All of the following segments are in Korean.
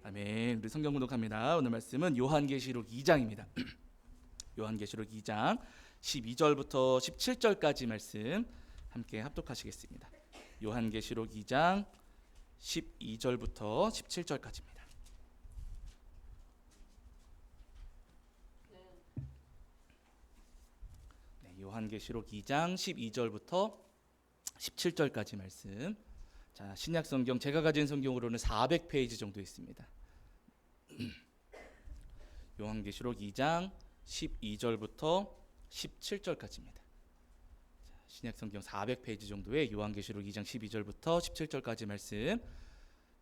아멘. 우리 성경 공독합니다. 오늘 말씀은 요한계시록 2장입니다. 요한계시록 2장 12절부터 17절까지 말씀 함께 합독하시겠습니다. 요한계시록 2장 12절부터 17절까지입니다. 네, 요한계시록 2장 12절부터 17절까지 말씀. 자, 신약 성경 제가 가진 성경으로는 400페이지 정도 있습니다. 요한계시록 2장 12절부터 17절까지입니다. 자, 신약 성경 400페이지 정도의 요한계시록 2장 12절부터 17절까지 말씀.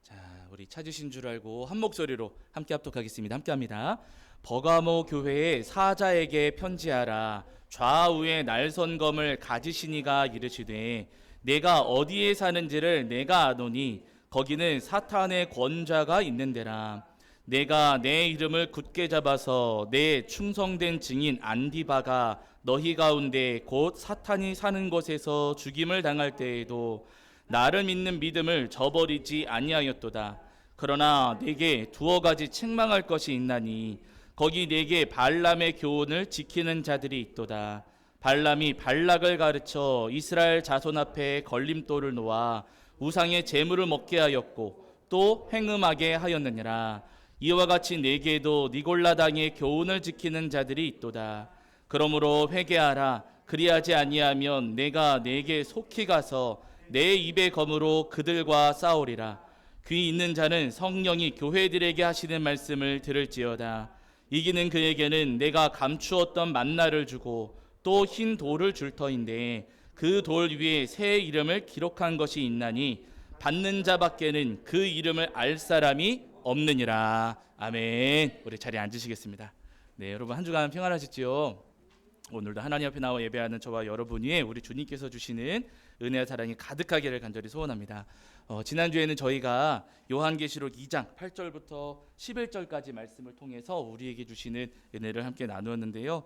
자, 우리 찾으신 줄 알고 한 목소리로 함께 합독하겠습니다. 함께 합니다. 버가모 교회의 사자에게 편지하라. 좌우에 날선 검을 가지신 이가 이르시되 내가 어디에 사는지를 내가 아노니 거기는 사탄의 권좌가 있는 데라. 내가 내 이름을 굳게 잡아서 내 충성된 증인 안디바가 너희 가운데 곧 사탄이 사는 곳에서 죽임을 당할 때에도 나를 믿는 믿음을 저버리지 아니하였도다. 그러나 내게 두어 가지 책망할 것이 있나니 거기 내게 발람의 교훈을 지키는 자들이 있도다. 발람이 발락을 가르쳐 이스라엘 자손 앞에 걸림돌을 놓아 우상의 제물을 먹게 하였고 또 행음하게 하였느니라. 이와 같이 내게도 니골라당의 교훈을 지키는 자들이 있도다. 그러므로 회개하라. 그리하지 아니하면 내가 내게 속히 가서 내 입의 검으로 그들과 싸우리라. 귀 있는 자는 성령이 교회들에게 하시는 말씀을 들을지어다. 이기는 그에게는 내가 감추었던 만나를 주고 또 흰 돌을 줄 터인데 그 돌 위에 새 이름을 기록한 것이 있나니 받는 자밖에는 그 이름을 알 사람이 없느니라. 아멘. 우리 자리에 앉으시겠습니다. 네, 여러분 한 주간 평안하셨지요? 오늘도 하나님 앞에 나와 예배하는 저와 여러분 위에 우리 주님께서 주시는 은혜와 사랑이 가득하기를 간절히 소원합니다. 지난주에는 저희가 요한계시록 2장 8절부터 11절까지 말씀을 통해서 우리에게 주시는 은혜를 함께 나누었는데요.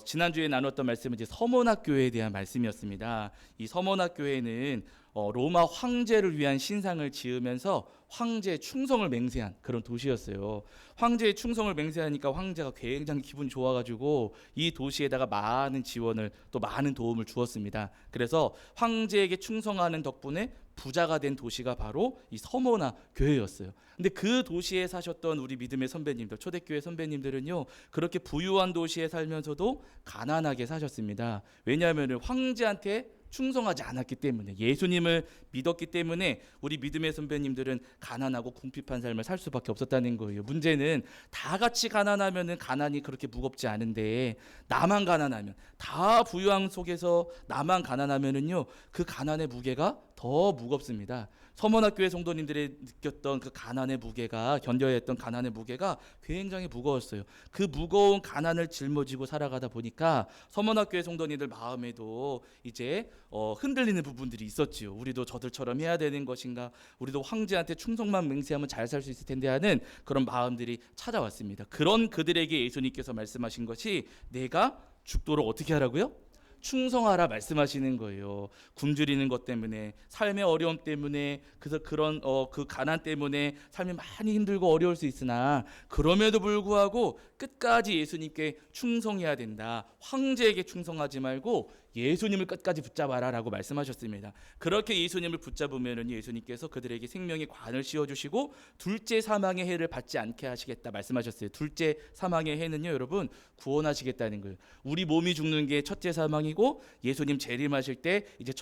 지난주에 나눴던 말씀은 이제 서모나교회에 대한 말씀이었습니다. 이 서모나교회는 로마 황제를 위한 신상을 지으면서 황제의 충성을 맹세한 그런 도시였어요. 황제의 충성을 맹세하니까 황제가 굉장히 기분이 좋아가지고 이 도시에다가 많은 지원을 또 많은 도움을 주었습니다. 그래서 황제에게 충성하는 덕분에 부자가 된 도시가 바로 이 서모나 교회였어요. 근데 그 도시에 사셨던 우리 믿음의 선배님들, 초대교회 선배님들은요, 그렇게 부유한 도시에 살면서도 가난하게 사셨습니다. 왜냐하면 황제한테 충성하지 않았기 때문에, 예수님을 믿었기 때문에 우리 믿음의 선배님들은 가난하고 궁핍한 삶을 살 수밖에 없었다는 거예요. 문제는 다 같이 가난하면은 가난이 그렇게 무겁지 않은데 나만 가난하면, 다 부유함 속에서 나만 가난하면은요, 그 가난의 무게가 더 무겁습니다. 서머나교회 성도님들이 느꼈던 그 가난의 무게가, 견뎌야 했던 가난의 무게가 굉장히 무거웠어요. 그 무거운 가난을 짊어지고 살아가다 보니까 서머나교회 성도님들 마음에도 이제 흔들리는 부분들이 있었지요. 우리도 저들처럼 해야 되는 것인가, 우리도 황제한테 충성만 맹세하면 잘 살 수 있을 텐데 하는 그런 마음들이 찾아왔습니다. 그런 그들에게 예수님께서 말씀하신 것이 내가 죽도록 어떻게 하라고요? 충성하라 말씀하시는 거예요. 굶주리는 것 때문에, 삶의 어려움 때문에, 그래서 그런 그 가난 때문에 삶이 많이 힘들고 어려울 수 있으나 그럼에도 불구하고 끝까지 예수님께 충성해야 된다. 황제에게 충성하지 말고 예수님을 끝까지 붙잡아라라고 말씀하셨습니다. 그렇게 예수님을 붙잡으면 예수님께서 그들에게 생명의 관을 씌워주시고 둘째 사망의 해를 받지 않게 하시겠다 말씀하셨어요. 둘째 사망의 해는요, 여러분, 구원하시겠다는 거예요. 우리 몸이 죽는 게 첫째 사망이고 예수님 재림하실 때 이제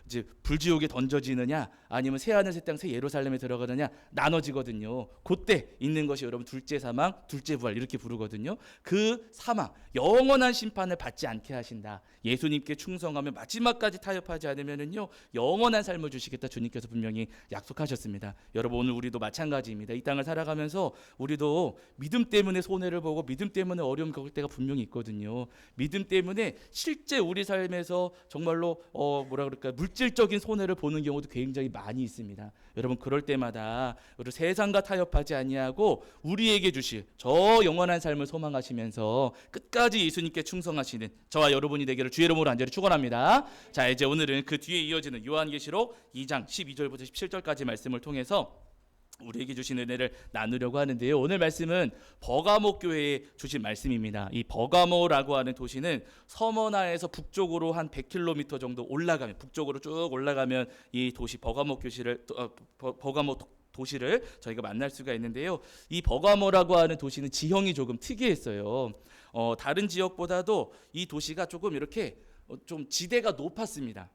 이제 불지옥에 던져지느냐 아니면 새 하늘 새 땅 새 예루살렘에 들어가느냐 나눠지거든요. 그때 있는 것이 여러분 둘째 사망, 둘째 부활 이렇게 부르거든요. 그 사망, 영원한 심판을 받지 않게 하신다. 예수님께 충성하면 마지막까지 타협하지 않으면은요, 영원한 삶을 주시겠다 주님께서 분명히 약속하셨습니다. 여러분, 오늘 우리도 마찬가지입니다. 이 땅을 살아가면서 우리도 믿음 때문에 손해를 보고 믿음 때문에 어려움 겪을 때가 분명히 있거든요. 믿음 때문에 실제 우리 삶에서 정말로 물질적인 손해를 보는 경우도 굉장히 많이 있습니다. 여러분, 그럴 때마다 우리 세상과 타협하지 아니하고 우리에게 주실 저 영원한 삶을 소망하시면서 끝까지 예수님께 충성하시는 저와 여러분이 되기를 주의 이름으로 간절히 축원합니다. 자, 이제 오늘은 그 뒤에 이어지는 요한계시록 2장 12절부터 17절까지 말씀을 통해서 우리에게 주신 은혜를 나누려고 하는데요. 오늘 말씀은 버가모 교회에 주신 말씀입니다. 이 버가모라고 하는 도시는 서머나에서 북쪽으로 한 100km 정도 올라가면, 북쪽으로 쭉 올라가면 이 도시 버가모 도시를 저희가 만날 수가 있는데요. 이 버가모라고 하는 도시는 지형이 조금 특이했어요. 다른 지역보다도 이 도시가 조금 이렇게 좀 지대가 높았습니다.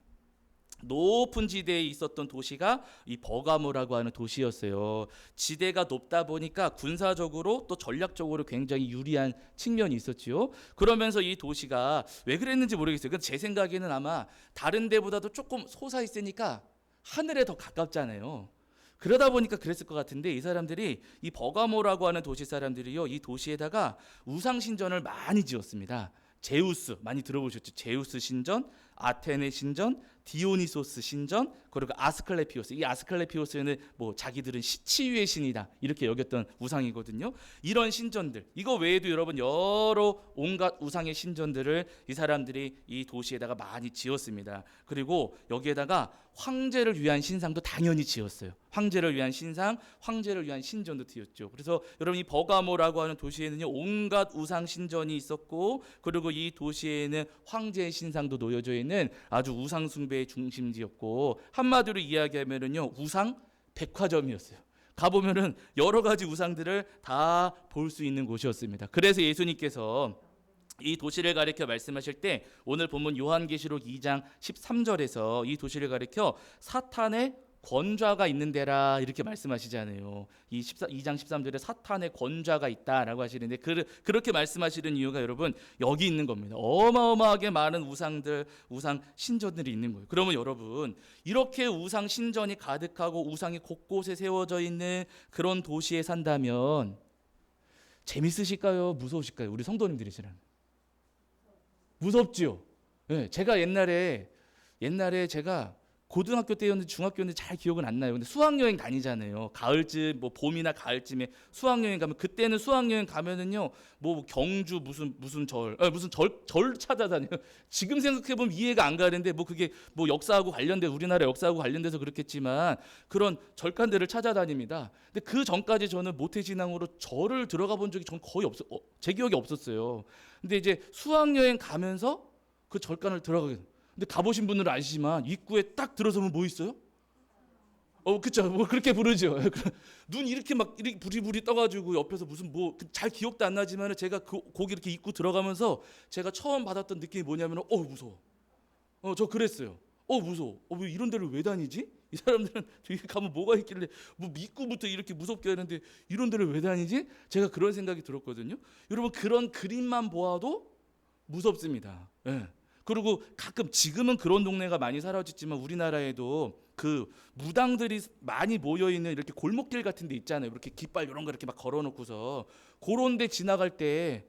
높은 지대에 있었던 도시가 이 버가모라고 하는 도시였어요. 지대가 높다 보니까 군사적으로 또 전략적으로 굉장히 유리한 측면이 있었지요. 그러면서 이 도시가 왜 그랬는지 모르겠어요. 근데 제 생각에는 아마 다른 데보다도 조금 솟아 있으니까 하늘에 더 가깝잖아요. 그러다 보니까 그랬을 것 같은데, 이 사람들이, 이 버가모라고 하는 도시 사람들이요, 이 도시에다가 우상 신전을 많이 지었습니다. 제우스 많이 들어보셨죠? 제우스 신전, 아테네 신전, 디오니소스 신전, 그리고 아스클레피오스. 이 아스클레피오스는 뭐 자기들은 치유의 신이다 이렇게 여겼던 우상이거든요. 이런 신전들, 이거 외에도 여러분 여러 온갖 우상의 신전들을 이 사람들이 이 도시에다가 많이 지었습니다. 그리고 여기에다가 황제를 위한 신상도 당연히 지었어요. 황제를 위한 신상, 황제를 위한 신전도 지었죠. 그래서 여러분 이 버가모라고 하는 도시에는요, 온갖 우상 신전이 있었고, 그리고 이 도시에는 황제의 신상도 놓여져 있는 아주 우상 숭배의 중심지였고, 한마디로 이야기하면은요, 우상 백화점이었어요. 가보면은 여러 가지 우상들을 다 볼 수 있는 곳이었습니다. 그래서 예수님께서 이 도시를 가리켜 말씀하실 때 오늘 본문 요한계시록 2장 13절에서 이 도시를 가리켜 사탄의 권좌가 있는 데라 이렇게 말씀하시잖아요. 이 2장 13절에 사탄의 권좌가 있다라고 하시는데, 그렇게 말씀하시는 이유가 여러분 여기 있는 겁니다. 어마어마하게 많은 우상들, 우상 신전들이 있는 거예요. 그러면 여러분 이렇게 우상 신전이 가득하고 우상이 곳곳에 세워져 있는 그런 도시에 산다면 재밌으실까요? 무서우실까요? 우리 성도님들이시라면 무섭지요. 네, 제가 옛날에 제가 고등학교 때였는지 중학교였는지 잘 기억은 안 나요. 근데 수학여행 다니잖아요. 가을쯤, 뭐 봄이나 가을쯤에 수학여행 가면, 그때는 수학여행 가면은요, 뭐 경주 무슨 절 찾아다녀요. 지금 생각해 보면 이해가 안 가는데, 뭐 그게 뭐 역사하고 관련돼, 우리나라 역사하고 관련돼서 그렇겠지만 그런 절간들을 찾아다닙니다. 근데 그 전까지 저는 모태신앙으로 절을 들어가 본 적이 전 거의 제 기억에 없었어요. 근데 이제 수학여행 가면서 그 절간을 들어가게 돼요. 근데 가보신 분들은 아시지만 입구에 딱 들어서면 뭐 있어요? 그쵸. 뭐 그렇게 부르죠. 눈 이렇게 막 이렇게 부리부리 떠가지고 옆에서 무슨 뭐 잘 기억도 안 나지만 제가 거기 이렇게 입구 들어가면서 제가 처음 받았던 느낌이 뭐냐면 무서워. 저 그랬어요. 무서워. 왜 이런 데를 왜 다니지? 이 사람들은 저기 가면 뭐가 있길래 뭐 입구부터 이렇게 무섭게 하는데 이런 데를 왜 다니지? 제가 그런 생각이 들었거든요. 여러분 그런 그림만 보아도 무섭습니다. 예. 그리고 가끔 지금은 그런 동네가 많이 사라졌지만 우리나라에도 그 무당들이 많이 모여 있는 이렇게 골목길 같은 데 있잖아요. 이렇게 깃발 이런 거 이렇게 막 걸어 놓고서 그런 데 지나갈 때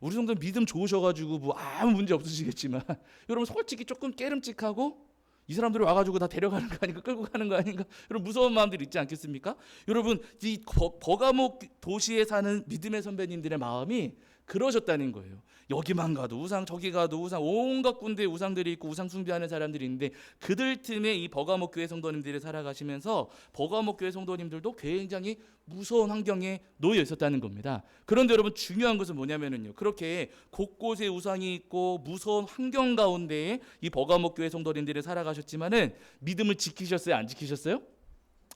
우리 정도는 믿음 좋으셔 가지고 뭐 아무 문제 없으시겠지만 여러분 솔직히 조금 깨름직하고 이 사람들이 와 가지고 다 데려가는 거 아닌가, 끌고 가는 거 아닌가, 이런 무서운 마음들이 있지 않겠습니까? 여러분 이 버가모 도시에 사는 믿음의 선배님들의 마음이 그러셨다는 거예요. 여기만 가도 우상, 저기 가도 우상, 온갖 군데에 우상들이 있고 우상 숭배하는 사람들이 있는데 그들 틈에 이 버가모 교회 성도님들이 살아가시면서 버가모 교회 성도님들도 굉장히 무서운 환경에 놓여 있었다는 겁니다. 그런데 여러분 중요한 것은 뭐냐면요, 그렇게 곳곳에 우상이 있고 무서운 환경 가운데 이 버가모 교회 성도님들이 살아가셨지만은 믿음을 지키셨어요? 안 지키셨어요?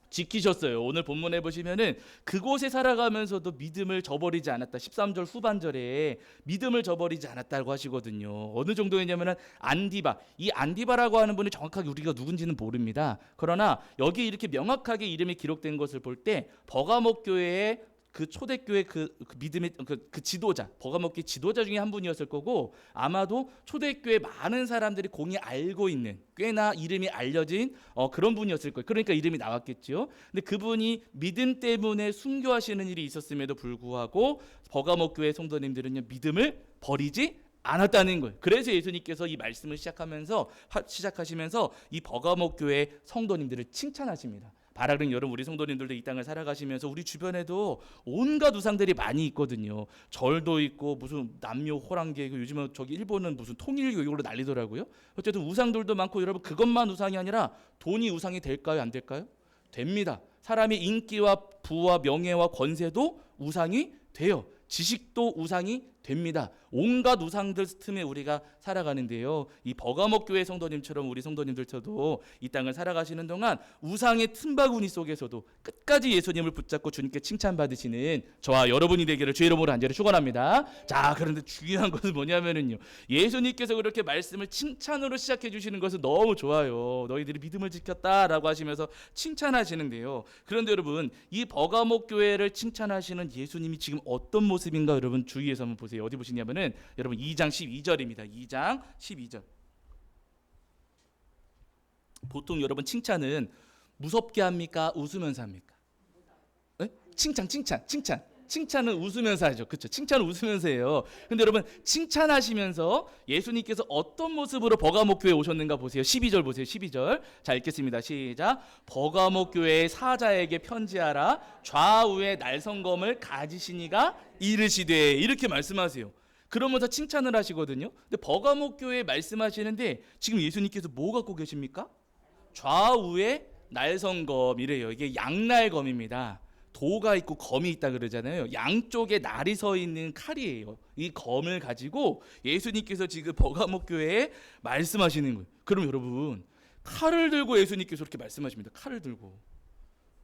지키셨어요. 오늘 본문에 보시면은 그곳에 살아가면서도 믿음을 저버리지 않았다. 13절 후반절에 믿음을 저버리지 않았다고 하시거든요. 어느 정도였냐면은 안디바, 이 안디바라고 하는 분이 정확하게 우리가 누군지는 모릅니다. 그러나 여기 이렇게 명확하게 이름이 기록된 것을 볼 때 버가모 교회의 그 초대교회 그 믿음의 그 지도자, 버가모교회 지도자 중에 한 분이었을 거고, 아마도 초대교회 많은 사람들이 공히 알고 있는, 꽤나 이름이 알려진 그런 분이었을 거예요. 그러니까 이름이 나왔겠죠. 근데 그분이 믿음 때문에 순교하시는 일이 있었음에도 불구하고 버가모교회 성도님들은요, 믿음을 버리지 않았다는 거예요. 그래서 예수님께서 이 말씀을 시작하시면서 이 버가모교회 성도님들을 칭찬하십니다. 바라는 여러분, 우리 성도님들도 이 땅을 살아가시면서 우리 주변에도 온갖 우상들이 많이 있거든요. 절도 있고 무슨 남묘 호랑기, 요즘은 저기 일본은 무슨 통일교 이걸로 난리더라고요. 어쨌든 우상들도 많고, 여러분 그것만 우상이 아니라 돈이 우상이 될까요? 안 될까요? 됩니다. 사람의 인기와 부와 명예와 권세도 우상이 돼요. 지식도 우상이 됩니다. 온갖 우상들 틈에 우리가 살아가는데요. 이 버가목 교회 성도님처럼 우리 성도님들처럼 이 땅을 살아가시는 동안 우상의 틈바구니 속에서도 끝까지 예수님을 붙잡고 주님께 칭찬받으시는 저와 여러분이 되기를 주의 이름으로 간절히 축원합니다. 자, 그런데 중요한 것은 뭐냐면은요. 예수님께서 그렇게 말씀을 칭찬으로 시작해 주시는 것은 너무 좋아요. 너희들이 믿음을 지켰다라고 하시면서 칭찬하시는데요. 그런데 여러분, 이 버가목 교회를 칭찬하시는 예수님이 지금 어떤 모습인가 여러분 주위에서 한번 보세요. 어디 보시냐면은 여러분 2장 12절입니다. 2장 12절. 보통 여러분 칭찬은 무섭게 합니까? 웃으면서 합니까? 네? 칭찬은 웃으면서 하죠. 그렇죠? 칭찬은 웃으면서 해요. 근데 여러분 칭찬하시면서 예수님께서 어떤 모습으로 버가목 교회에 오셨는가 보세요. 12절 보세요. 12절. 자, 읽겠습니다. 시작. 버가목 교회의 사자에게 편지하라. 좌우에 날성검을 가지시니가 이르시되, 이렇게 말씀하세요. 그러면서 칭찬을 하시거든요. 근데 버가목 교회에 말씀하시는데 지금 예수님께서 뭐 갖고 계십니까? 좌우에 날성검이래요. 이게 양날검입니다. 도가 있고 검이 있다 그러잖아요. 양쪽에 날이 서 있는 칼이에요. 이 검을 가지고 예수님께서 지금 버가목 교회에 말씀하시는 거예요. 그럼 여러분, 칼을 들고 예수님께서 이렇게 말씀하십니다. 칼을 들고.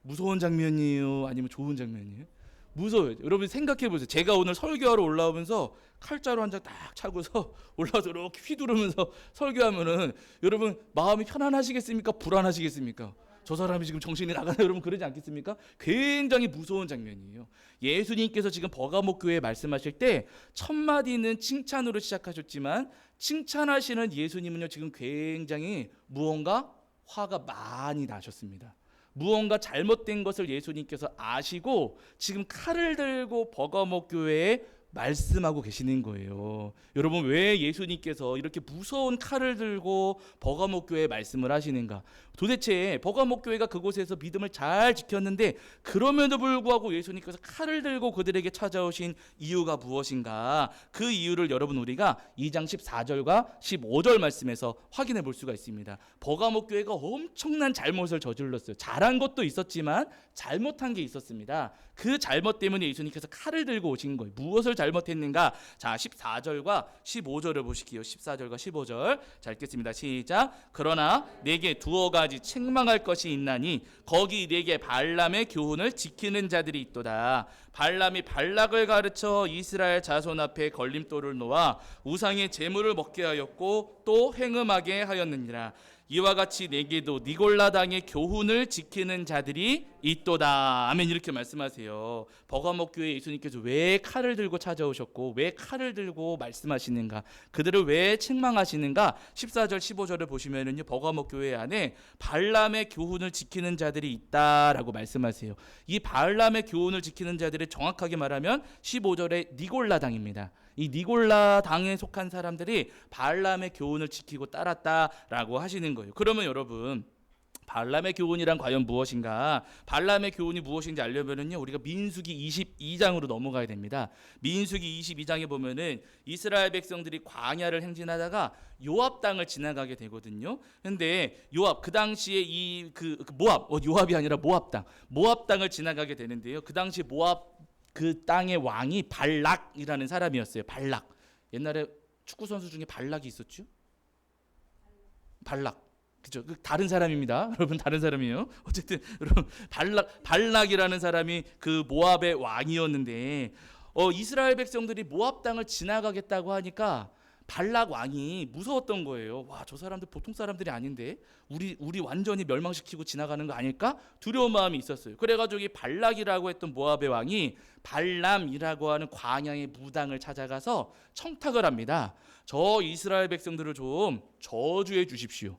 무서운 장면이에요? 아니면 좋은 장면이에요? 무서워요. 여러분 생각해 보세요. 제가 오늘 설교하러 올라오면서 칼자루 한 장 딱 차고서 올라와서 이렇게 휘두르면서 설교하면은 여러분 마음이 편안하시겠습니까? 불안하시겠습니까? 저 사람이 지금 정신이 나가나 여러분 그러지 않겠습니까? 굉장히 무서운 장면이에요. 예수님께서 지금 버가목 교회에 말씀하실 때 첫 마디는 칭찬으로 시작하셨지만 칭찬하시는 예수님은요 지금 굉장히 무언가 화가 많이 나셨습니다. 무언가 잘못된 것을 예수님께서 아시고 지금 칼을 들고 버가목 교회에 말씀하고 계시는 거예요. 여러분 왜 예수님께서 이렇게 무서운 칼을 들고 버가목 교회에 말씀을 하시는가? 도대체 버가목 교회가 그곳에서 믿음을 잘 지켰는데 그럼에도 불구하고 예수님께서 칼을 들고 그들에게 찾아오신 이유가 무엇인가? 그 이유를 여러분 우리가 2장 14절과 15절 말씀에서 확인해 볼 수가 있습니다. 버가목 교회가 엄청난 잘못을 저질렀어요. 잘한 것도 있었지만 잘못한 게 있었습니다. 그 잘못 때문에 예수님께서 칼을 들고 오신 거예요. 무엇을 잘못했는가? 자, 14절과 15절을 보시기요. 14절과 15절. 자, 읽겠습니다. 시작. 그러나 내게 두어 가지 책망할 것이 있나니 거기 내게 발람의 교훈을 지키는 자들이 있도다. 발람이 발락을 가르쳐 이스라엘 자손 앞에 걸림돌을 놓아 우상의 제물을 먹게 하였고 또 행음하게 하였느니라. 이와 같이 내게도 니골라 당의 교훈을 지키는 자들이 있도다. 아멘. 이렇게 말씀하세요. 버가목 교회 예수님께서 왜 칼을 들고 찾아오셨고 왜 칼을 들고 말씀하시는가? 그들을 왜 책망하시는가? 14절 15절을 보시면은요. 버가목 교회 안에 발람의 교훈을 지키는 자들이 있다라고 말씀하세요. 이 발람의 교훈을 지키는 자들이 정확하게 말하면 15절에 니골라 당입니다. 이 니골라 당에 속한 사람들이 발람의 교훈을 지키고 따랐다라고 하시는 거예요. 그러면 여러분 발람의 교훈이란 과연 무엇인가? 발람의 교훈이 무엇인지 알려면은요 우리가 민수기 22장으로 넘어가야 됩니다. 민수기 22장에 보면은 이스라엘 백성들이 광야를 행진하다가 요압 땅을 지나가게 되거든요. 근데 요압 그 당시에 요압이 아니라 모압 땅을 지나가게 되는데요. 그 당시 모압 그 땅의 왕이 발락이라는 사람이었어요. 발락. 옛날에 축구 선수 중에 발락이 있었죠? 발락. 그죠? 다른 사람입니다. 여러분 다른 사람이에요. 어쨌든 여러분 발락이라는 사람이 그 모압의 왕이었는데 이스라엘 백성들이 모압 땅을 지나가겠다고 하니까 발락 왕이 무서웠던 거예요. 와, 저 사람들 보통 사람들이 아닌데 우리 완전히 멸망시키고 지나가는 거 아닐까? 두려운 마음이 있었어요. 그래가지고 이 발락이라고 했던 모압의 왕이 발람이라고 하는 광야의 무당을 찾아가서 청탁을 합니다. 저 이스라엘 백성들을 좀 저주해 주십시오.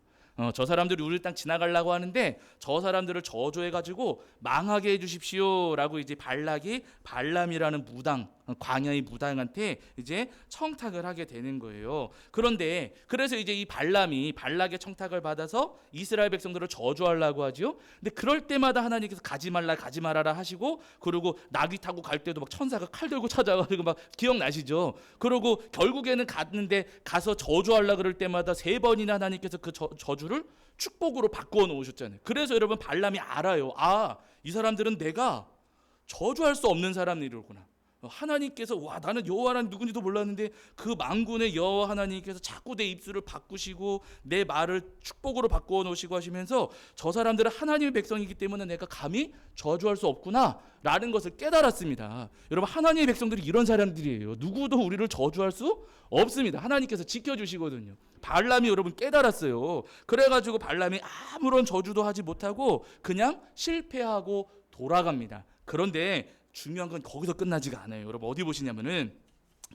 저 사람들이 우리 땅 지나가려고 하는데 저 사람들을 저주해가지고 망하게 해주십시오라고 이제 발락이 발람이라는 무당 광야의 무당한테 이제 청탁을 하게 되는 거예요. 그런데 그래서 이제 이 발람이 발락의 청탁을 받아서 이스라엘 백성들을 저주하려고 하죠. 근데 그럴 때마다 하나님께서 가지 말라 가지 말아라 하시고, 그리고 나귀 타고 갈 때도 막 천사가 칼 들고 찾아가지고 막 기억나시죠? 그리고 결국에는 갔는데 가서 저주하려 그럴 때마다 3번이나 하나님께서 그 저주를 축복으로 바꾸어 놓으셨잖아요. 그래서 여러분 발람이 알아요. 아, 이 사람들은 내가 저주할 수 없는 사람들이구나. 하나님께서 와, 나는 여호와 하나님 누군지도 몰랐는데 그 만군의 여호와 하나님께서 자꾸 내 입술을 바꾸시고 내 말을 축복으로 바꾸어 놓으시고 하시면서 저 사람들은 하나님의 백성이기 때문에 내가 감히 저주할 수 없구나 라는 것을 깨달았습니다. 여러분, 하나님의 백성들이 이런 사람들이에요. 누구도 우리를 저주할 수 없습니다. 하나님께서 지켜주시거든요. 발람이 여러분 깨달았어요. 그래가지고 발람이 아무런 저주도 하지 못하고 그냥 실패하고 돌아갑니다. 그런데 중요한 건 거기서 끝나지가 않아요. 여러분, 어디 보시냐면은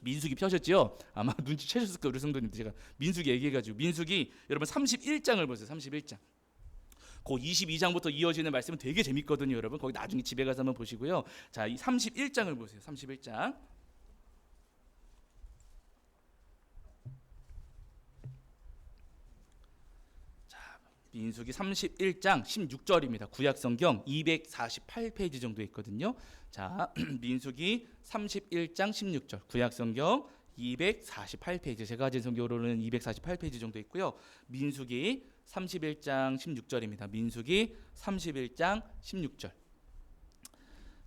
민수기 펴셨죠? 아마 눈치채셨을 거예요. 우리 성도님들, 제가 민수기 얘기해가지고 민수기 여러분 31장을 보세요. 31장. 그 22장부터 이어지는 말씀은 되게 재밌거든요. 여러분, 거기 나중에 집에 가서 한번 보시고요. 자, 이 31장을 보세요. 31장. 민수기 31장 16절입니다. 구약성경 248페이지 정도 있거든요. 자, 민수기 31장 16절, 구약성경 248페이지, 제가 가진 성경으로는 248페이지 정도 있고요. 민수기 31장 16절입니다. 민수기 31장 16절.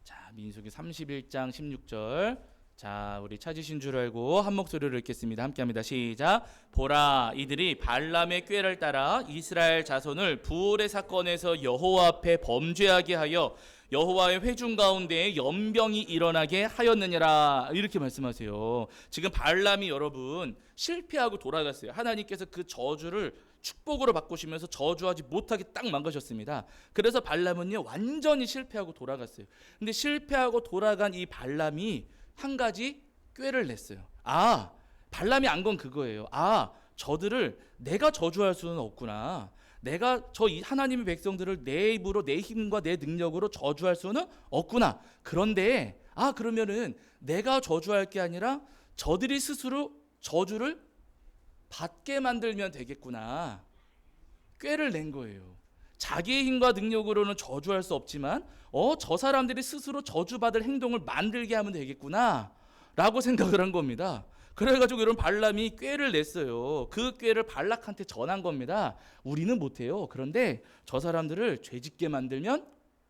자, 민수기 31장 16절. 자, 우리 찾으신 줄 알고 한 목소리로 읽겠습니다. 함께합니다. 시작. 보라, 이들이 발람의 꾀를 따라 이스라엘 자손을 부올의 사건에서 여호와 앞에 범죄하게 하여 여호와의 회중 가운데 연병이 일어나게 하였느니라. 이렇게 말씀하세요. 지금 발람이 여러분 실패하고 돌아갔어요. 하나님께서 그 저주를 축복으로 바꾸시면서 저주하지 못하게 딱 망가셨습니다. 그래서 발람은요 완전히 실패하고 돌아갔어요. 근데 실패하고 돌아간 이 발람이 한 가지 꾀를 냈어요. 아, 발람이 안 건 그거예요. 아, 저들을 내가 저주할 수는 없구나. 내가 저 하나님의 백성들을 내 입으로 내 힘과 내 능력으로 저주할 수는 없구나. 그런데 그러면은 내가 저주할 게 아니라 저들이 스스로 저주를 받게 만들면 되겠구나. 꾀를 낸 거예요. 자기의 힘과 능력으로는 저주할 수 없지만 저 사람들이 스스로 저주받을 행동을 만들게 하면 되겠구나 라고 생각을 한 겁니다. 그래가지고 이런 발람이 꾀를 냈어요. 그 꾀를 발락한테 전한 겁니다. 우리는 못해요. 그런데 저 사람들을 죄짓게 만들면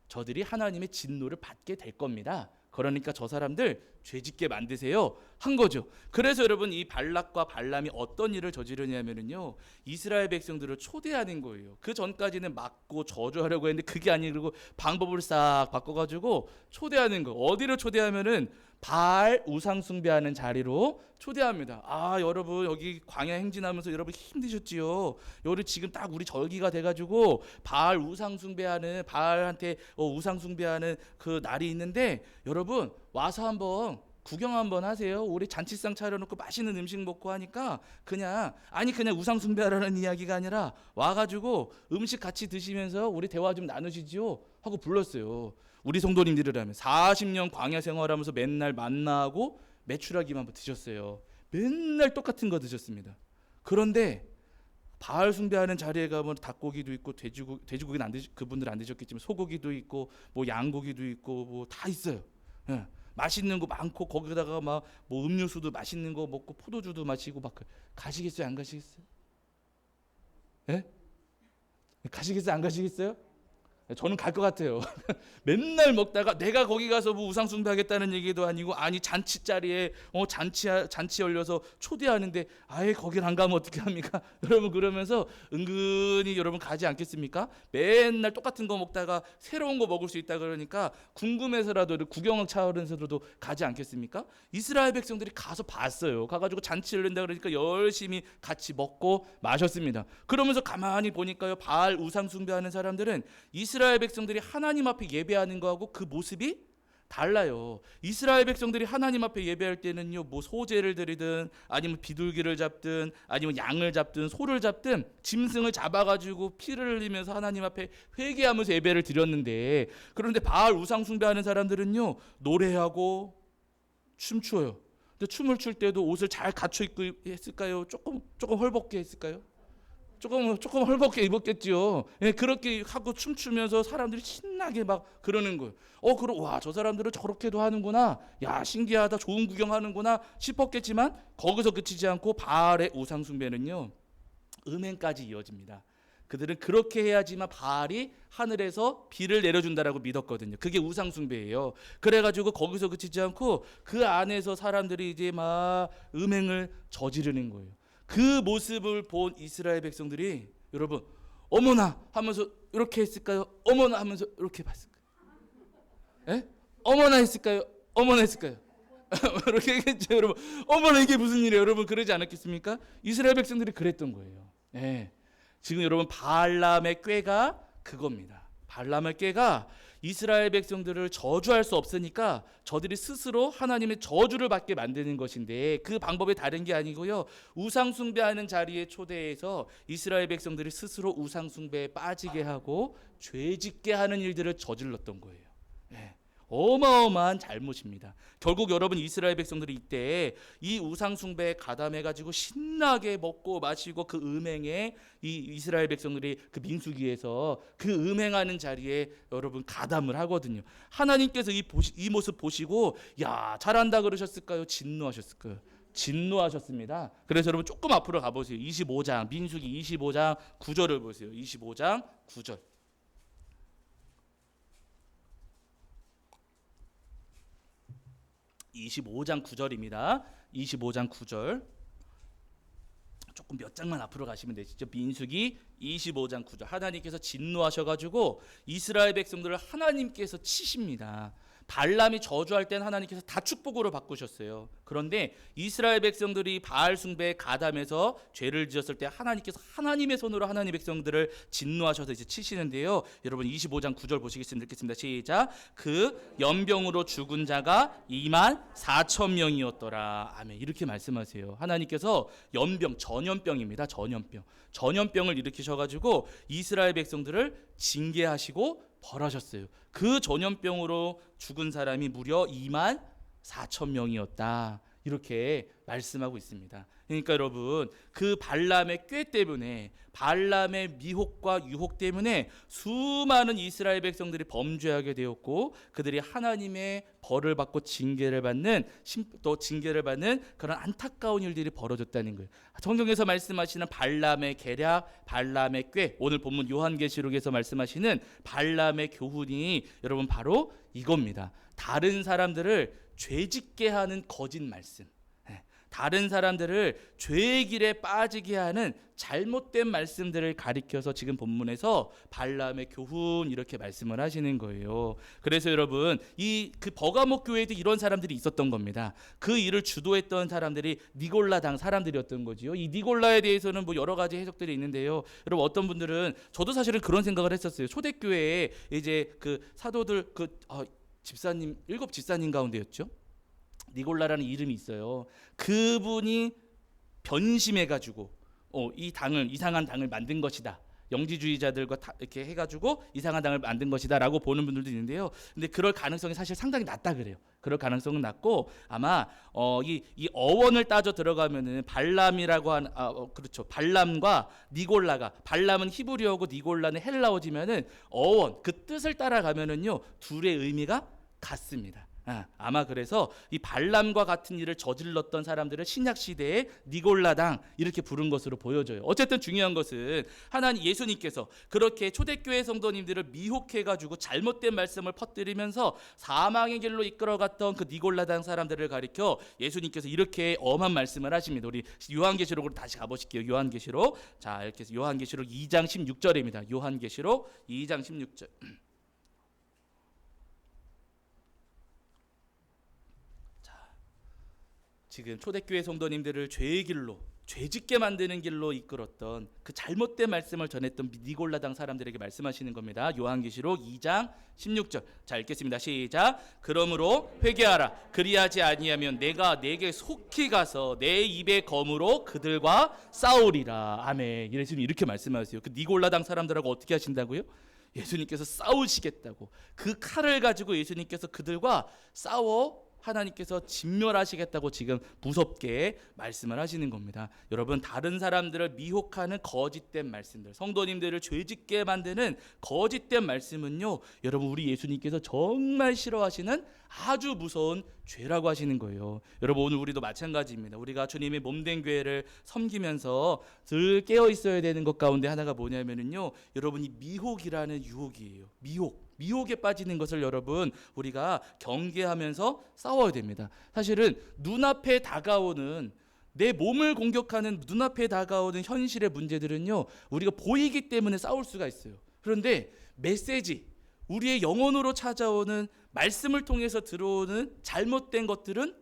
저들이 하나님의 진노를 받게 될 겁니다. 그러니까 저 사람들 죄짓게 만드세요 한 거죠. 그래서 여러분, 이 발락과 발람이 어떤 일을 저지르냐면요, 이스라엘 백성들을 초대하는 거예요. 그 전까지는 막고 저주하려고 했는데 그게 아니고 방법을 싹 바꿔가지고 초대하는 거. 어디로 초대하면은 바알 우상 숭배하는 자리로 초대합니다. 여러분, 여기 광야 행진하면서 여러분 힘드셨지요? 여기 지금 딱 우리 절기가 돼가지고 바알 우상 숭배하는, 바알한테 우상 숭배하는 그 날이 있는데 여러분 와서 한번 구경 한번 하세요. 우리 잔치상 차려놓고 맛있는 음식 먹고 하니까 그냥 우상 숭배하라는 이야기가 아니라 와가지고 음식 같이 드시면서 우리 대화 좀 나누시지요 하고 불렀어요. 우리 성도님들이라면 40년 광야 생활하면서 맨날 만나고 메추라기만 드셨어요. 맨날 똑같은 거 드셨습니다. 그런데 바알 숭배하는 자리에 가면 닭고기도 있고 돼지고기는 그분들 안 드셨겠지만 소고기도 있고 뭐 양고기도 있고 뭐 다 있어요. 예. 맛있는 거 많고 거기다가 막 뭐 음료수도 맛있는 거 먹고 포도주도 마시고 막 가시겠어요? 안 가시겠어요? 예? 가시겠어요? 안 가시겠어요? 저는 갈 것 같아요. 맨날 먹다가 내가 거기 가서 뭐 우상 숭배하겠다는 얘기도 아니고, 잔치 자리에 잔치 열려서 초대하는데 아예 거길 안 가면 어떻게 합니까? 여러분, 그러면서 은근히 여러분 가지 않겠습니까? 맨날 똑같은 거 먹다가 새로운 거 먹을 수 있다 그러니까 궁금해서라도 구경을 차원에서도 가지 않겠습니까? 이스라엘 백성들이 가서 봤어요. 가가지고 잔치 열린다 그러니까 열심히 같이 먹고 마셨습니다. 그러면서 가만히 보니까요, 바알 우상 숭배하는 사람들은 이스라엘 백성들이 하나님 앞에 예배하는 거하고 그 모습이 달라요. 이스라엘 백성들이 하나님 앞에 예배할 때는요, 뭐 소제를 드리든 아니면 비둘기를 잡든 아니면 양을 잡든 소를 잡든 짐승을 잡아가지고 피를 흘리면서 하나님 앞에 회개하면서 예배를 드렸는데, 그런데 바알 우상 숭배하는 사람들은요, 노래하고 춤추어요. 근데 춤을 출 때도 옷을 잘 갖춰 입고 했을까요? 조금 헐벗게 했을까요? 조금 헐벗게 입었겠지요. 예, 그렇게 하고 춤추면서 사람들이 신나게 막 그러는 거예요. 와, 저 사람들은 저렇게도 하는구나. 야, 신기하다. 좋은 구경하는구나 싶었겠지만 거기서 그치지 않고 바알의 우상 숭배는요, 음행까지 이어집니다. 그들은 그렇게 해야지만 바알이 하늘에서 비를 내려준다라고 믿었거든요. 그게 우상 숭배예요. 그래가지고 거기서 그치지 않고 그 안에서 사람들이 이제 막 음행을 저지르는 거예요. 그 모습을 본 이스라엘 백성들이 여러분 어머나 하면서 이렇게 했을까요? 어머나 하면서 이렇게 봤을까요? 예? 어머나 했을까요? 어머나 했을까요? 이렇게 했겠죠, 여러분. 어머나 이게 무슨 일이에요, 여러분? 그러지 않았겠습니까? 이스라엘 백성들이 그랬던 거예요. 예. 지금 여러분 발람의 꾀가 그겁니다. 발람의 꾀가 이스라엘 백성들을 저주할 수 없으니까 저들이 스스로 하나님의 저주를 받게 만드는 것인데, 그 방법이 다른 게 아니고요, 우상 숭배하는 자리에 초대해서 이스라엘 백성들이 스스로 우상 숭배에 빠지게 하고 죄짓게 하는 일들을 저질렀던 거예요. 네. 어마어마한 잘못입니다. 결국 여러분 이스라엘 백성들이 이때 이 우상 숭배에 가담해가지고 신나게 먹고 마시고 그 음행에 이 이스라엘 백성들이 그 민수기에서 그 음행하는 자리에 여러분 가담을 하거든요. 하나님께서 이 모습 보시고 야, 잘한다 그러셨을까요? 진노하셨을까요? 진노하셨습니다. 그래서 여러분 조금 앞으로 가보세요. 25장 민수기 25장 9절을 보세요. 25장 9절. 25장 9절입니다. 25장 9절. 조금 몇 장만 앞으로 가시면 되시죠. 민수기 25장 9절. 하나님께서 진노하셔가지고 이스라엘 백성들을 하나님께서 치십니다. 발람이 저주할 땐 하나님께서 다 축복으로 바꾸셨어요. 그런데 이스라엘 백성들이 바알 숭배에 가담해서 죄를 지었을 때 하나님께서 하나님의 손으로 하나님의 백성들을 진노하셔서 이제 치시는데요. 여러분 25장 9절 보시겠습니다. 읽겠습니다. 시작. 그 연병으로 죽은 자가 24,000명이었더라. 아멘. 이렇게 말씀하세요. 하나님께서 연병, 전염병입니다. 전염병을 일으키셔가지고 이스라엘 백성들을 징계하시고 벌하셨어요. 그 전염병으로 죽은 사람이 무려 24,000명이었다. 이렇게 말씀하고 있습니다. 그러니까 여러분 그 발람의 꾀 때문에, 발람의 미혹과 유혹 때문에 수많은 이스라엘 백성들이 범죄하게 되었고 그들이 하나님의 벌을 받고 징계를 받는 그런 안타까운 일들이 벌어졌다는 거예요. 성경에서 말씀하시는 발람의 계략, 발람의 꾀, 오늘 본문 요한계시록에서 말씀하시는 발람의 교훈이 여러분 바로 이겁니다. 다른 사람들을 죄짓게 하는 거짓 말씀, 다른 사람들을 죄의 길에 빠지게 하는 잘못된 말씀들을 가리켜서 지금 본문에서 발람의 교훈 이렇게 말씀을 하시는 거예요. 그래서 여러분 그 버가목 교회에도 이런 사람들이 있었던 겁니다. 그 일을 주도했던 사람들이 니골라당 사람들이었던 거지요. 이 니골라에 대해서는 뭐 여러 가지 해석들이 있는데요. 여러분 어떤 분들은, 저도 사실은 그런 생각을 했었어요. 초대교회에 이제 그 사도들 집사님 7 집사님 가운데였죠. 니골라라는 이름이 있어요. 그분이 변심해가지고 이 당을, 이상한 당을 만든 것이다. 영지주의자들과 이렇게 해가지고 이상한 당을 만든 것이다라고 보는 분들도 있는데요. 근데 그럴 가능성이 사실 상당히 낮다 그래요. 그럴 가능성은 낮고, 아마 이 어원을 따져 들어가면은 발람이라고 한 그렇죠. 발람과 니골라가, 발람은 히브리어고 니골라는 헬라어지면은 어원 그 뜻을 따라가면은요 둘의 의미가 같습니다. 아마 그래서 이 발람과 같은 일을 저질렀던 사람들을 신약 시대에 니골라당 이렇게 부른 것으로 보여져요. 어쨌든 중요한 것은 하나님 예수님께서 그렇게 초대교회 성도님들을 미혹해가지고 잘못된 말씀을 퍼뜨리면서 사망의 길로 이끌어갔던 그 니골라당 사람들을 가리켜 예수님께서 이렇게 엄한 말씀을 하십니다. 우리 요한계시록으로 다시 가보실게요. 요한계시록, 자 이렇게 해서 요한계시록 2장 16절입니다. 요한계시록 2장 16절. 지금 초대교회 성도님들을 죄의 길로, 죄짓게 만드는 길로 이끌었던 그 잘못된 말씀을 전했던 니골라당 사람들에게 말씀하시는 겁니다. 요한계시록 2장 16절. 자 읽겠습니다. 시작. 그러므로 회개하라. 그리하지 아니하면 내가 네게 속히 가서 내 입의 검으로 그들과 싸우리라. 아멘. 예수님 이렇게 말씀하세요. 그 니골라당 사람들하고 어떻게 하신다고요? 예수님께서 싸우시겠다고, 그 칼을 가지고 예수님께서 그들과 싸워 하나님께서 진멸하시겠다고 지금 무섭게 말씀을 하시는 겁니다. 여러분, 다른 사람들을 미혹하는 거짓된 말씀들, 성도님들을 죄짓게 만드는 거짓된 말씀은요, 여러분 우리 예수님께서 정말 싫어하시는 아주 무서운 죄라고 하시는 거예요. 여러분, 오늘 우리도 마찬가지입니다. 우리가 주님의 몸된 교회를 섬기면서 늘 깨어 있어야 되는 것 가운데 하나가 뭐냐면요, 여러분 이 미혹이라는 유혹이에요. 미혹에 빠지는 것을 여러분 우리가 경계하면서 싸워야 됩니다. 사실은 눈앞에 다가오는, 내 몸을 공격하는 눈앞에 다가오는 현실의 문제들은요, 우리가 보이기 때문에 싸울 수가 있어요. 그런데 메시지, 우리의 영혼으로 찾아오는 말씀을 통해서 들어오는 잘못된 것들은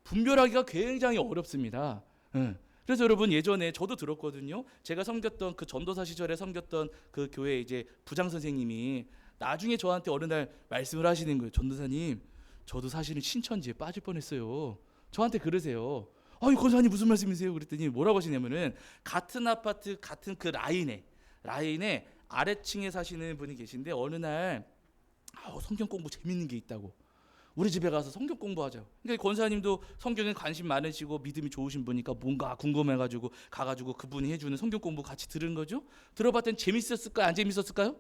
분별하기가 굉장히 어렵습니다. 그래서 여러분, 예전에 저도 들었거든요. 제가 섬겼던 그 전도사 시절에 섬겼던 그 교회 이제 부장 선생님이 나중에 저한테 어느 날 말씀을 하시는 거예요. 전도사님, 저도 사실은 신천지에 빠질 뻔했어요. 저한테 그러세요. 아니, 권사님 무슨 말씀이세요? 그랬더니 뭐라고 하시냐면은, 같은 아파트 같은 그 라인에 아래층에 사시는 분이 계신데 어느 날 성경 공부 재밌는 게 있다고, 우리 집에 가서 성경 공부하자. 그러니까 권사님도 성경에 관심 많으시고 믿음이 좋으신 분이니까 뭔가 궁금해가지고 가가지고 그분이 해주는 성경 공부 같이 들은 거죠. 들어봤더니 재밌었을까요? 안 재밌었을까요?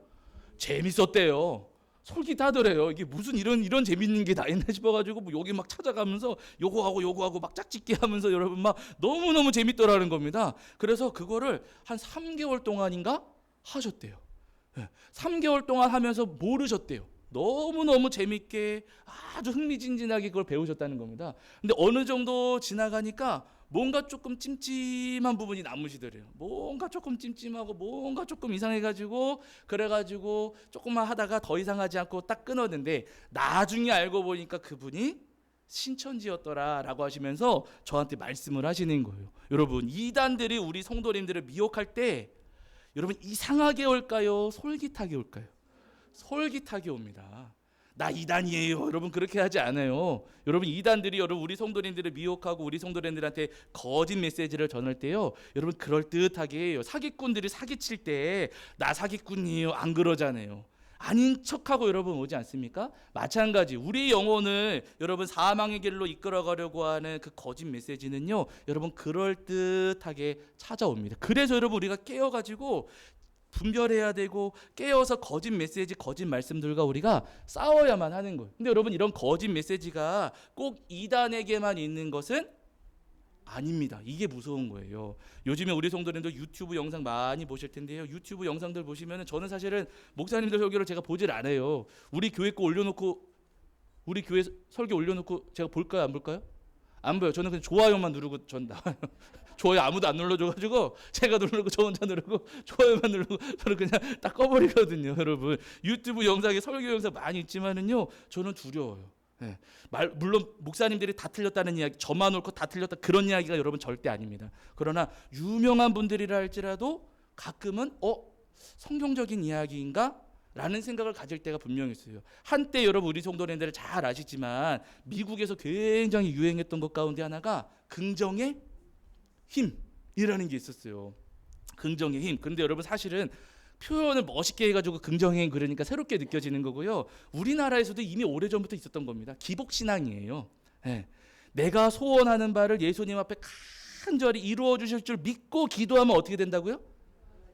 재밌었대요. 솔깃하더래요. 이게 무슨 이런 재밌는 게 다 있나 싶어가지고 뭐 여기 막 찾아가면서 요거하고 막 짝짓기 하면서 여러분 막 너무너무 재밌더라는 겁니다. 그래서 그거를 한 3개월 동안인가 하셨대요. 3개월 동안 하면서 모르셨대요. 너무너무 재밌게 아주 흥미진진하게 그걸 배우셨다는 겁니다. 근데 어느 정도 지나가니까 뭔가 조금 찜찜한 부분이 남으시더래요. 뭔가 조금 찜찜하고 뭔가 조금 이상해가지고, 그래가지고 조금만 하다가 더 이상하지 않고 딱 끊었는데, 나중에 알고 보니까 그분이 신천지였더라라고 하시면서 저한테 말씀을 하시는 거예요. 여러분, 이단들이 우리 성도님들을 미혹할 때 여러분 이상하게 올까요? 솔깃하게 올까요? 솔깃하게 옵니다. 나 이단이에요. 여러분 그렇게 하지 않아요. 여러분, 이단들이 여러분 우리 성도님들을 미혹하고 우리 성도님들한테 거짓 메시지를 전할 때요, 여러분 그럴듯하게 해요. 사기꾼들이 사기칠 때 나 사기꾼이에요 안 그러잖아요. 아닌 척하고 여러분 오지 않습니까? 마찬가지, 우리 영혼을 여러분 사망의 길로 이끌어가려고 하는 그 거짓 메시지는요, 여러분 그럴듯하게 찾아옵니다. 그래서 여러분 우리가 깨어가지고 분별해야 되고, 깨어서 거짓 메시지, 거짓 말씀들과 우리가 싸워야만 하는 거예요. 근데 여러분, 이런 거짓 메시지가 꼭 이단에게만 있는 것은 아닙니다. 이게 무서운 거예요. 요즘에 우리 성도님들 유튜브 영상 많이 보실 텐데요, 유튜브 영상들 보시면은 저는 사실은 목사님들 설교를 제가 보질 않아요. 우리 교회 거 올려놓고, 우리 교회 설교 올려놓고 제가 볼까요, 안 볼까요? 안 보여. 저는 그냥 좋아요만 누르고 전 나와요. 좋아요 아무도 안 눌러줘가지고 제가 누르고 저 혼자 누르고 좋아요만 누르고 저는 그냥 딱 꺼버리거든요. 여러분, 유튜브 영상에 설교 영상 많이 있지만은요, 저는 두려워요. 물론 목사님들이 다 틀렸다는 이야기, 저만 옳고 다 틀렸다 그런 이야기가 여러분 절대 아닙니다. 그러나 유명한 분들이라 할지라도 가끔은 성경적인 이야기인가? 라는 생각을 가질 때가 분명히 있어요. 한때 여러분 우리 성도님들은 잘 아시지만 미국에서 굉장히 유행했던 것 가운데 하나가 긍정의 힘이라는 게 있었어요. 긍정의 힘. 근데 여러분 사실은 표현을 멋있게 해가지고 긍정의 힘 그러니까 새롭게 느껴지는 거고요. 우리나라에서도 이미 오래전부터 있었던 겁니다. 기복신앙이에요. 내가 소원하는 바를 예수님 앞에 간절히 이루어 주실 줄 믿고 기도하면 어떻게 된다고요?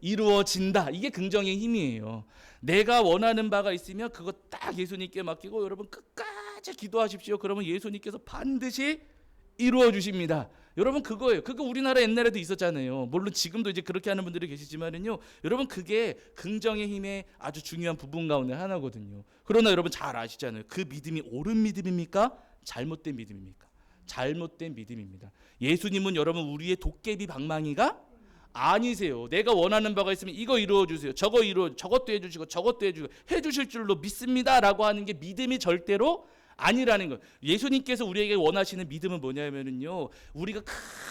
이루어진다. 이게 긍정의 힘이에요. 내가 원하는 바가 있으면 그거 딱 예수님께 맡기고 여러분 끝까지 기도하십시오. 그러면 예수님께서 반드시 이루어 주십니다. 여러분 그거예요. 그거 우리나라 옛날에도 있었잖아요. 물론 지금도 이제 그렇게 하는 분들이 계시지만은요, 여러분 그게 긍정의 힘의 아주 중요한 부분 가운데 하나거든요. 그러나 여러분 잘 아시잖아요. 그 믿음이 옳은 믿음입니까? 잘못된 믿음입니까? 잘못된 믿음입니다. 예수님은 여러분 우리의 도깨비 방망이가 아니세요. 내가 원하는 바가 있으면 이거 이루어 주세요. 저것도 해주시고 저것도 해주실 줄로 믿습니다라고 하는 게 믿음이 절대로 아니라는 것. 예수님께서 우리에게 원하시는 믿음은 뭐냐면요, 우리가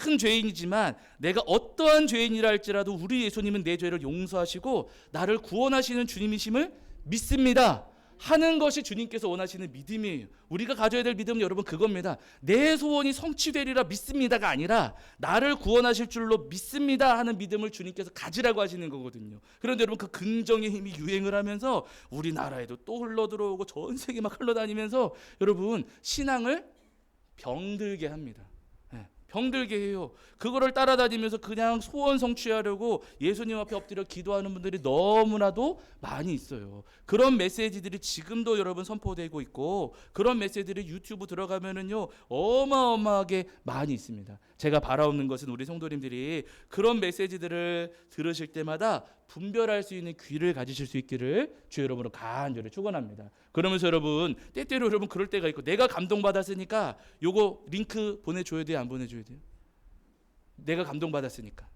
큰 죄인이지만 내가 어떠한 죄인이라 할지라도 우리 예수님은 내 죄를 용서하시고 나를 구원하시는 주님이심을 믿습니다 하는 것이 주님께서 원하시는 믿음이에요. 우리가 가져야 될 믿음은 여러분 그겁니다. 내 소원이 성취되리라 믿습니다가 아니라 나를 구원하실 줄로 믿습니다 하는 믿음을 주님께서 가지라고 하시는 거거든요. 그런데 여러분 그 긍정의 힘이 유행을 하면서 우리나라에도 또 흘러들어오고 전 세계 막 흘러다니면서 여러분 신앙을 병들게 합니다. 예, 병들게 해요. 그거를 따라다니면서 그냥 소원 성취하려고 예수님 앞에 엎드려 기도하는 분들이 너무나도 많이 있어요. 그런 메시지들이 지금도 여러분 선포되고 있고, 그런 메시지들이 유튜브 들어가면은요 어마어마하게 많이 있습니다. 제가 바라옵는 것은 우리 성도님들이 그런 메시지들을 들으실 때마다 분별할 수 있는 귀를 가지실 수 있기를 주 여러분으로 간절히 축원합니다. 그러면서 여러분, 때때로 여러분 그럴 때가 있고, 내가 감동받았으니까 요거 링크 보내줘야 돼요, 안 보내줘야 돼요? 내가 감동받았으니까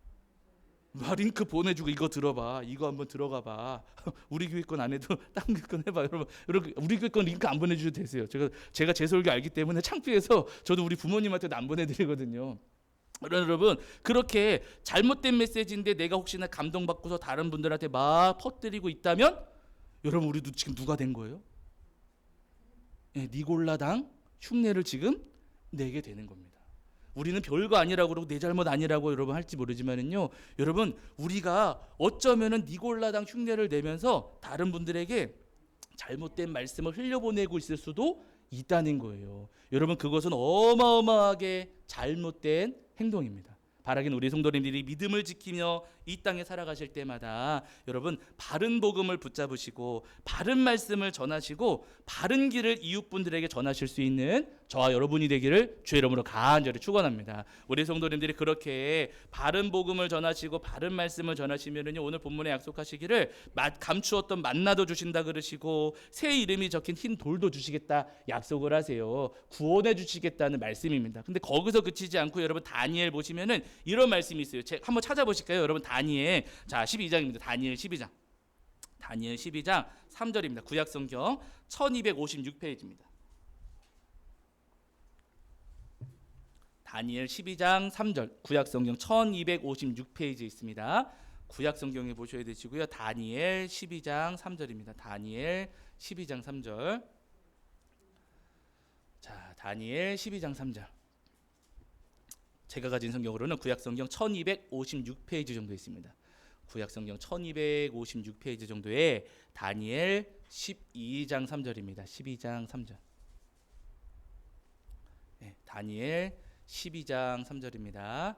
링크 보내주고 이거 들어봐, 이거 한번 들어가봐. 우리 교회 건 안 해도 딴 교회 건 해봐. 여러분 우리 교회 건 링크 안 보내주셔도 되세요. 제가 제 설교 알기 때문에 창피해서 저도 우리 부모님한테도 안 보내드리거든요. 여러분, 그렇게 잘못된 메시지인데 내가 혹시나 감동받고서 다른 분들한테 막 퍼뜨리고 있다면, 여러분 우리도 지금 누가 된 거예요? 니골라당 흉내를 지금 내게 되는 겁니다. 우리는 별거 아니라고 그러고 내 잘못 아니라고 여러분 할지 모르지만은요, 여러분 우리가 어쩌면은 니골라당 흉내를 내면서 다른 분들에게 잘못된 말씀을 흘려보내고 있을 수도 있다는 거예요. 여러분, 그것은 어마어마하게 잘못된 행동입니다. 바라긴 우리 성도님들이 믿음을 지키며 이 땅에 살아가실 때마다 여러분 바른 복음을 붙잡으시고 바른 말씀을 전하시고 바른 길을 이웃분들에게 전하실 수 있는 저와 여러분이 되기를 주의 이름으로 간절히 축원합니다. 우리 성도님들이 그렇게 바른 복음을 전하시고 바른 말씀을 전하시면은요, 오늘 본문에 약속하시기를 감추었던 만나도 주신다 그러시고 새 이름이 적힌 흰 돌도 주시겠다 약속을 하세요. 구원해 주시겠다는 말씀입니다. 근데 거기서 그치지 않고 여러분 다니엘 보시면은 이런 말씀이 있어요. 한번 찾아보실까요? 여러분 다니엘, 자 12장입니다. 다니엘 12장. 다니엘 12장 3절입니다. 구약성경 1256페이지입니다. 다니엘 12장 3절, 구약성경 1256페이지에 있습니다. 구약성경에 보셔야 되시고요. 다니엘 12장 3절입니다. 다니엘 12장 3절. 자, 다니엘 12장 3절. 제가 가진 성경으로는 구약성경 1256페이지 정도 있습니다. 구약성경 1256페이지 정도에 다니엘 12장 3절입니다. 12장 3절. 네, 다니엘 12장 3절입니다.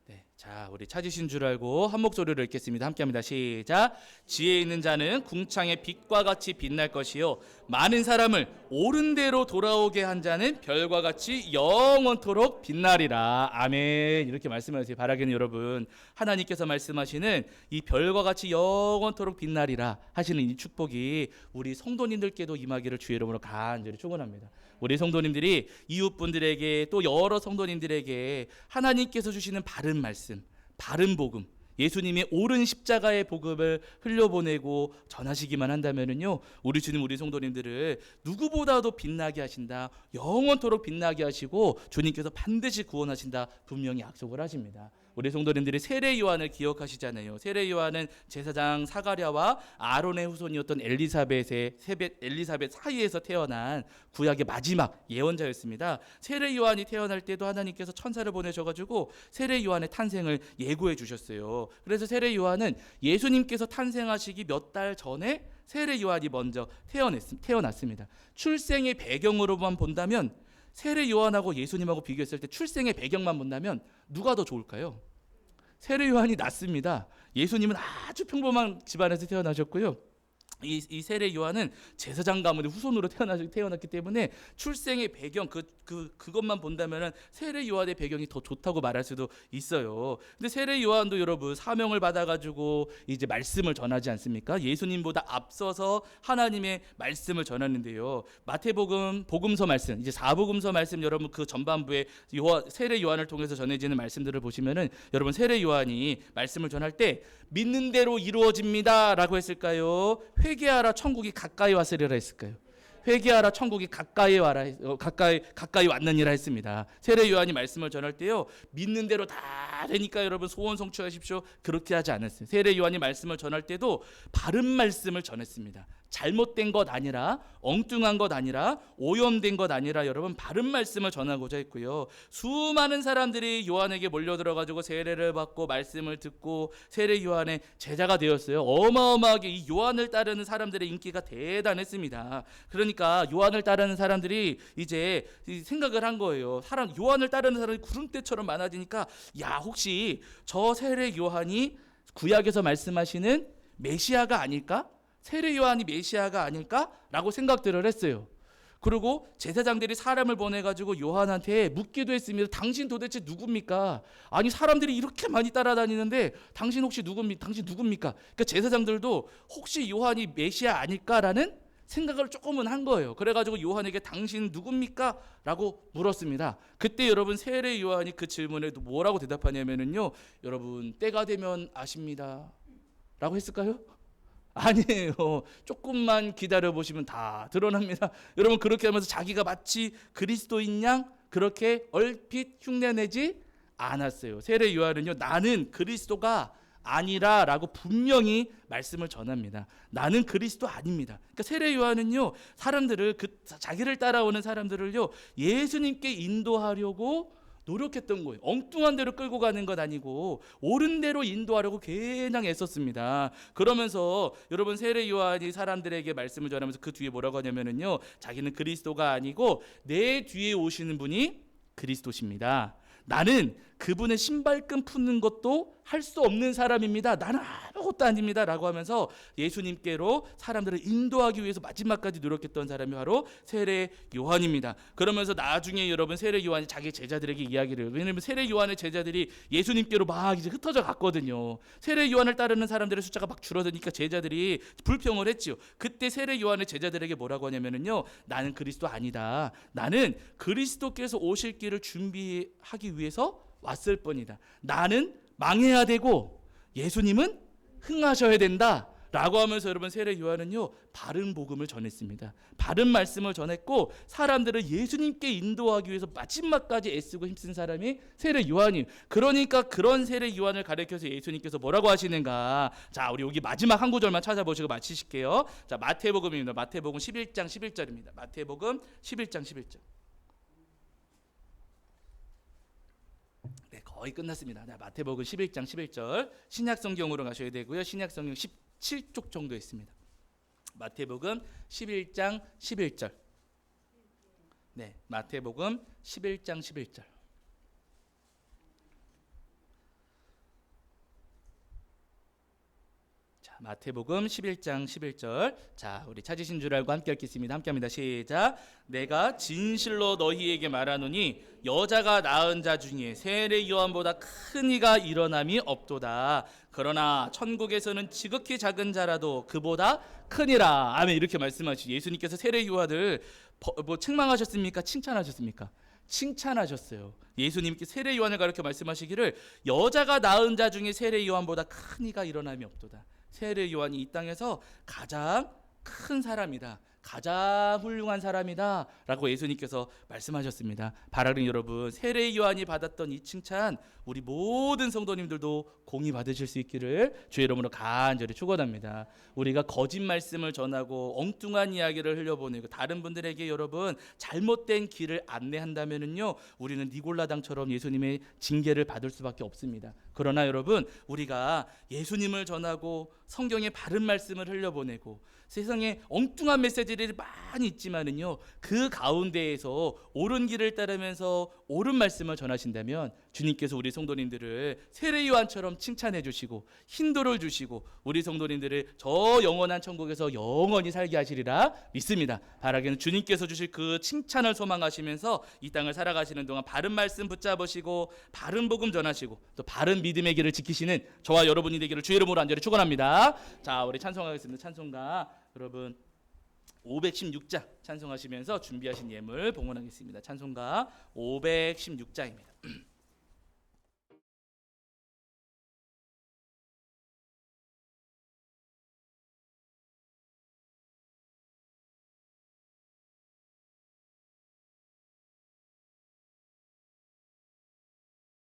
네, 자, 우리 찾으신 줄 알고 한 목소리로 읽겠습니다. 함께합니다. 시작. 지혜 있는 자는 궁창의 빛과 같이 빛날 것이요, 많은 사람을 옳은 대로 돌아오게 한 자는 별과 같이 영원토록 빛나리라. 아멘. 이렇게 말씀하세요. 바라기는 여러분, 하나님께서 말씀하시는 이 별과 같이 영원토록 빛나리라 하시는 이 축복이 우리 성도님들께도 임하기를 주의 이름으로 간절히 축원합니다. 우리 성도님들이 이웃분들에게 또 여러 성도님들에게 하나님께서 주시는 바른 말씀, 바른 복음, 예수님의 옳은 십자가의 복음을 흘려보내고 전하시기만 한다면은요, 우리 주님, 우리 성도님들을 누구보다도 빛나게 하신다, 영원토록 빛나게 하시고 주님께서 반드시 구원하신다 분명히 약속을 하십니다. 우리 성도님들이 세례 요한을 기억하시잖아요. 세례 요한은 제사장 사가랴와 아론의 후손이었던 엘리사벳 사이에서 태어난 구약의 마지막 예언자였습니다. 세례 요한이 태어날 때도 하나님께서 천사를 보내셔가지고 세례 요한의 탄생을 예고해 주셨어요. 그래서 세례 요한은 예수님께서 탄생하시기 몇 달 전에 세례 요한이 먼저 태어났습니다. 출생의 배경으로만 본다면, 세례 요한하고 예수님하고 비교했을 때 출생의 배경만 본다면 누가 더 좋을까요? 세례 요한이 낫습니다. 예수님은 아주 평범한 집안에서 태어나셨고요. 이 세례 요한은 제사장 가문의 후손으로 태어났기 때문에 출생의 배경 그것만 본다면은 세례 요한의 배경이 더 좋다고 말할 수도 있어요. 근데 세례 요한도 여러분 사명을 받아가지고 이제 말씀을 전하지 않습니까? 예수님보다 앞서서 하나님의 말씀을 전하는데요. 마태복음 복음서 말씀, 이제 사복음서 말씀, 여러분 그 전반부에 세례 요한을 통해서 전해지는 말씀들을 보시면은 여러분 세례 요한이 말씀을 전할 때 믿는 대로 이루어집니다라고 했을까요? 회개하라 천국이 가까이 왔으리라 했을까요? 회개하라 천국이 가까이 와라, 가까이 왔느니라 했습니다. 세례 요한이 말씀을 전할 때요, 믿는 대로 다 되니까 여러분 소원 성취하십시오, 그렇게 하지 않았어요. 세례 요한이 말씀을 전할 때도 바른 말씀을 전했습니다. 잘못된 것 아니라, 엉뚱한 것 아니라, 오염된 것 아니라 여러분 바른 말씀을 전하고자 했고요. 수많은 사람들이 요한에게 몰려들어가지고 세례를 받고 말씀을 듣고 세례 요한의 제자가 되었어요. 어마어마하게 이 요한을 따르는 사람들의 인기가 대단했습니다. 그러니까 요한을 따르는 사람들이 이제 생각을 한 거예요. 요한을 따르는 사람이 구름대처럼 많아지니까, 야, 혹시 저 세례 요한이 구약에서 말씀하시는 메시아가 아닐까? 세례 요한이 메시아가 아닐까라고 생각들을 했어요. 그리고 제사장들이 사람을 보내가지고 요한한테 묻기도 했습니다. 당신 도대체 누굽니까? 아니, 사람들이 이렇게 많이 따라다니는데 당신 혹시 누굽니까? 당신 누굽니까? 그러니까 제사장들도 혹시 요한이 메시아 아닐까라는 생각을 조금은 한 거예요. 그래가지고 요한에게 당신 누굽니까? 라고 물었습니다. 그때 여러분 세례 요한이 그 질문에 뭐라고 대답하냐면요, 여러분 때가 되면 아십니다 라고 했을까요? 아니에요. 조금만 기다려 보시면 다 드러납니다. 여러분 그렇게 하면서 자기가 마치 그리스도인 양 그렇게 얼핏 흉내내지 않았어요. 세례 요한은요, 나는 그리스도가 아니라 라고 분명히 말씀을 전합니다. 나는 그리스도 아닙니다. 그러니까 세례 요한은요, 사람들을 자기를 따라오는 사람들을요 예수님께 인도하려고 노력했던 거예요. 엉뚱한 대로 끌고 가는 것 아니고 옳은 대로 인도하려고 굉장히 애썼습니다. 그러면서 여러분 세례 요한이 사람들에게 말씀을 전하면서 그 뒤에 뭐라고 하냐면요, 자기는 그리스도가 아니고 내 뒤에 오시는 분이 그리스도십니다. 나는 그분의 신발끈 푸는 것도 할 수 없는 사람입니다. 나는 아무것도 아닙니다 라고 하면서 예수님께로 사람들을 인도하기 위해서 마지막까지 노력했던 사람이 바로 세례 요한입니다. 그러면서 나중에 여러분 세례 요한이 자기 제자들에게 이야기를, 왜냐하면 세례 요한의 제자들이 예수님께로 막 이제 흩어져 갔거든요. 세례 요한을 따르는 사람들의 숫자가 막 줄어드니까 제자들이 불평을 했지요. 그때 세례 요한의 제자들에게 뭐라고 하냐면요, 나는 그리스도 아니다. 나는 그리스도께서 오실 길을 준비하기 위해서 왔을 뿐이다. 나는 망해야 되고 예수님은 흥하셔야 된다 라고 하면서 여러분 세례 요한은요 바른 복음을 전했습니다. 바른 말씀을 전했고 사람들을 예수님께 인도하기 위해서 마지막까지 애쓰고 힘쓴 사람이 세례 요한이에요. 그러니까 그런 세례 요한을 가르쳐서 예수님께서 뭐라고 하시는가. 자, 우리 여기 마지막 한 구절만 찾아보시고 마치실게요. 자, 마태복음입니다. 마태복음 11장 11절입니다. 마태복음 11장 11절. 네, 거의 끝났습니다. 네, 마태복음 11장 11절. 신약 성경으로 가셔야 되고요. 신약 성경 17쪽 정도 있습니다. 마태복음 11장 11절. 네, 마태복음 11장 11절. 자, 마태복음 11장 11절. 자, 우리 찾으신 줄 알고 함께 읽겠습니다. 함께 합니다. 시작. 내가 진실로 너희에게 말하노니 여자가 낳은 자 중에 세례 요한보다 큰 이가 일어남이 없도다. 그러나 천국에서는 지극히 작은 자라도 그보다 크니라. 아멘. 이렇게 말씀하시죠. 예수님께서 세례 요한을 책망하셨습니까? 칭찬하셨습니까? 칭찬하셨어요. 예수님께 세례 요한을 가르쳐 말씀하시기를 여자가 낳은 자 중에 세례 요한보다 큰 이가 일어남이 없도다. 세례 요한이 이 땅에서 가장 큰 사람이다. 가장 훌륭한 사람이다 라고 예수님께서 말씀하셨습니다. 바라는 여러분, 세례 요한이 받았던 이 칭찬 우리 모든 성도님들도 공의 받으실 수 있기를 주의 이름으로 간절히 축원합니다. 우리가 거짓 말씀을 전하고 엉뚱한 이야기를 흘려보내고 다른 분들에게 여러분 잘못된 길을 안내한다면은요, 우리는 니골라당처럼 예수님의 징계를 받을 수밖에 없습니다. 그러나 여러분, 우리가 예수님을 전하고 성경의 바른 말씀을 흘려보내고 세상에 엉뚱한 메시지들이 많이 있지만은요, 그 가운데에서 옳은 길을 따르면서 옳은 말씀을 전하신다면 주님께서 우리 성도님들을 세례 요한처럼 칭찬해 주시고 힌도를 주시고 우리 성도님들을 저 영원한 천국에서 영원히 살게 하시리라 믿습니다. 바라기는 주님께서 주실 그 칭찬을 소망하시면서 이 땅을 살아가시는 동안 바른 말씀 붙잡으시고 바른 복음 전하시고 또 바른 믿음의 길을 지키시는 저와 여러분이 되기를 주의 이름으로 간절히 축원합니다. 자, 우리 찬송하겠습니다. 찬송가 여러분 516장 찬송하시면서 준비하신 예물 봉헌하겠습니다. 찬송가 516장입니다.